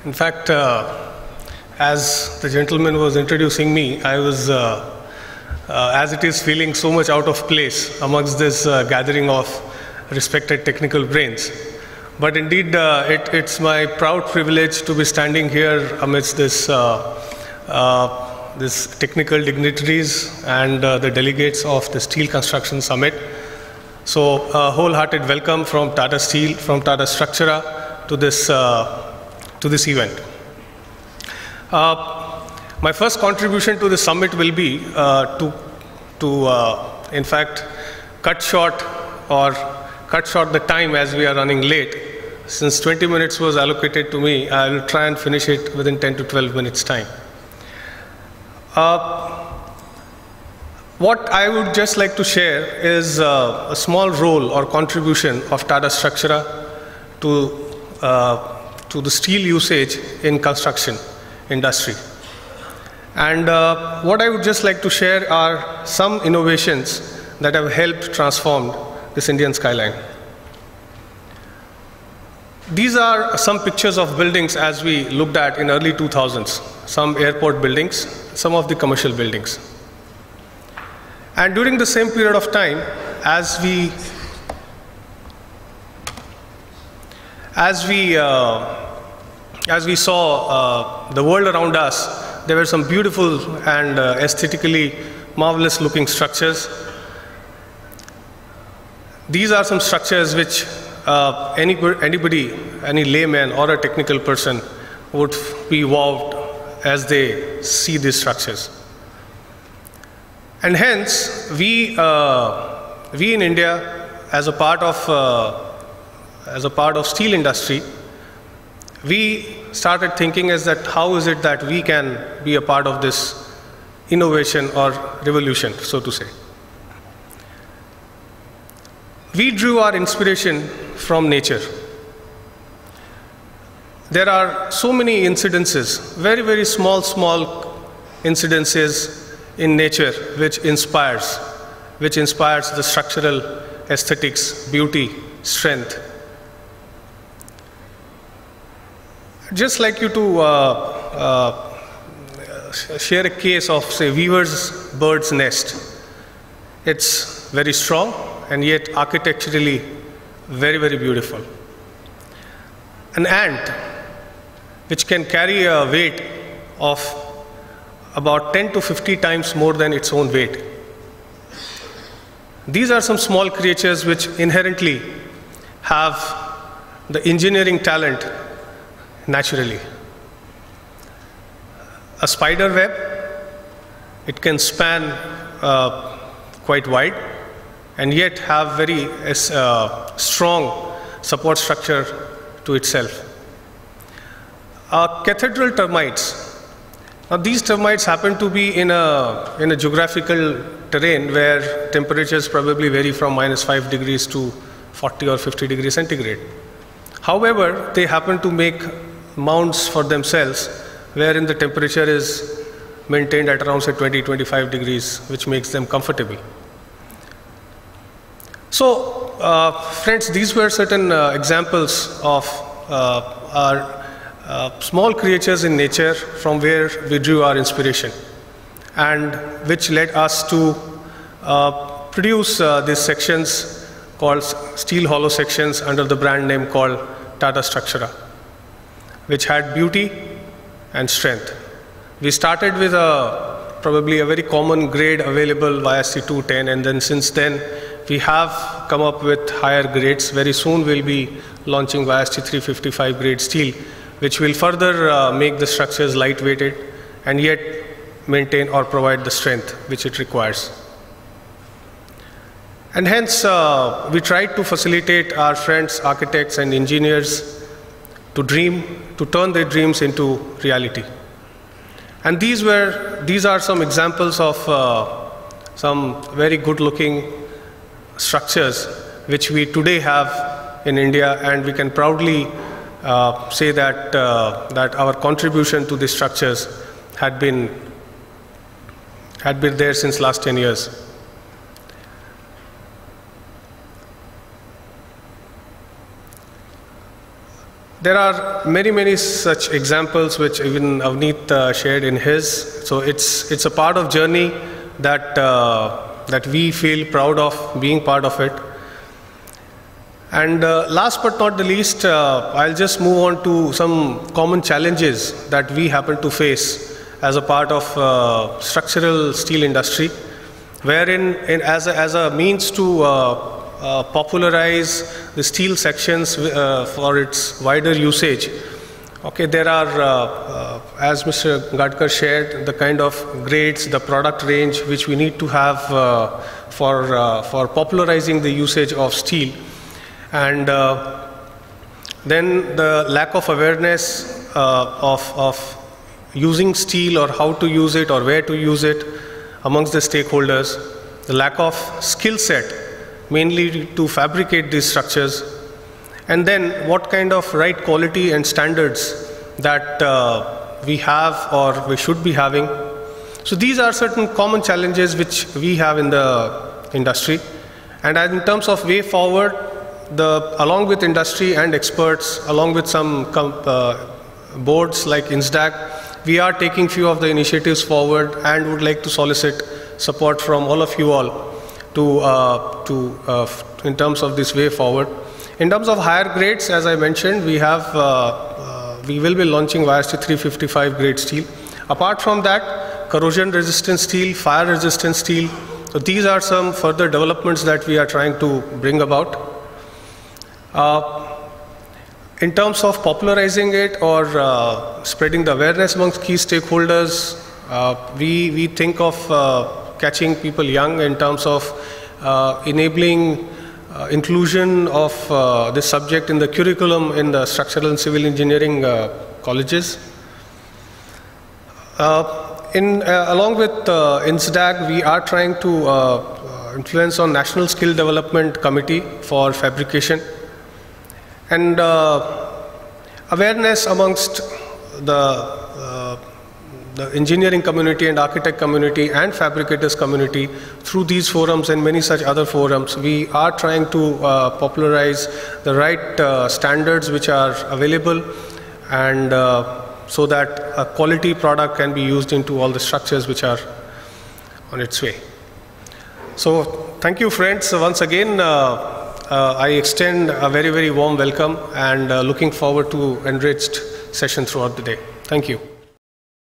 In fact, as the gentleman was introducing me, I was, as it is, feeling so much out of place amongst this gathering of respected technical brains. But indeed, it's my proud privilege to be standing here amidst this, this technical dignitaries and the delegates of the Steel Construction Summit. So, wholehearted welcome from Tata Steel, from Tata Structura to this event. My first contribution to the summit will be in fact, cut short the time as we are running late. Since 20 minutes was allocated to me, I will try and finish it within 10 to 12 minutes time. What I would just like to share is a small role or contribution of Tata Structura to the steel usage in construction industry. And what I would just like to share are some innovations that have helped transform this Indian skyline. These are some pictures of buildings as we looked at in early 2000s, some airport buildings, some of the commercial buildings. And during the same period of time, as we saw the world around us, there were some beautiful and aesthetically marvelous looking structures. These are some structures which anybody, any layman or a technical person would be wowed as they see these structures. And hence, we in India, as a part of steel industry, we started thinking as that how is it that we can be a part of this innovation or revolution, so to say. We drew our inspiration from nature. There are so many incidences, very, very small incidences in nature which inspires the structural aesthetics, beauty, strength. Just like you to share a case of, say, weaver's bird's nest. It's very strong and yet architecturally very, very beautiful. An ant which can carry a weight of about 10 to 50 times more than its own weight. These are some small creatures which inherently have the engineering talent naturally. A spider web, it can span quite wide and yet have very strong support structure to itself. Cathedral termites. Now these termites happen to be in a geographical terrain where temperatures probably vary from -5 degrees to 40 or 50 degrees centigrade. However, they happen to make mounds for themselves wherein the temperature is maintained at around say 20-25 degrees, which makes them comfortable. So, friends, these were certain examples of our small creatures in nature from where we drew our inspiration and which led us to produce these sections called steel hollow sections under the brand name called Tata Structura, which had beauty and strength. We started with probably a very common grade available YST 210, and then since then we have come up with higher grades. Very soon we'll be launching YST 355 grade steel, which will further make the structures lightweighted and yet maintain or provide the strength which it requires. And hence, we tried to facilitate our friends, architects and engineers to dream, to turn their dreams into reality. And these are some examples of some very good looking structures which we today have in India, and we can proudly say that our contribution to these structures had been there since last 10 years. There are many such examples which even VINEET shared in his. So it's a part of journey that we feel proud of being part of it. And last but not the least, I'll just move on to some common challenges that we happen to face as a part of structural steel industry, wherein as a means to popularize the steel sections for its wider usage. Okay, there are, as Mr. Gadkar shared, the kind of grades, the product range which we need to have for popularizing the usage of steel. And then the lack of awareness of using steel, or how to use it or where to use it amongst the stakeholders, the lack of skill set mainly to fabricate these structures, and then what kind of right quality and standards that we have or we should be having. So these are certain common challenges which we have in the industry. And in terms of way forward, along with industry and experts, along with some boards like INSDAC, we are taking few of the initiatives forward and would like to solicit support from all of you all in terms of this way forward. In terms of higher grades, as I mentioned, we will be launching YST 355 grade steel. Apart from that, corrosion resistant steel, fire resistant steel. So these are some further developments that we are trying to bring about. In terms of popularizing it or spreading the awareness amongst key stakeholders, we think of catching people young in terms of enabling inclusion of this subject in the curriculum in the structural and civil engineering colleges. Along with INSDAC, we are trying to influence on National Skill Development Committee for fabrication, and awareness amongst the engineering community and architect community and fabricators community through these forums and many such other forums. We are trying to popularize the right standards which are available, and so that a quality product can be used into all the structures which are on its way. So thank you, friends. Once again, I extend a very warm welcome, and looking forward to enriched session throughout the day. Thank you.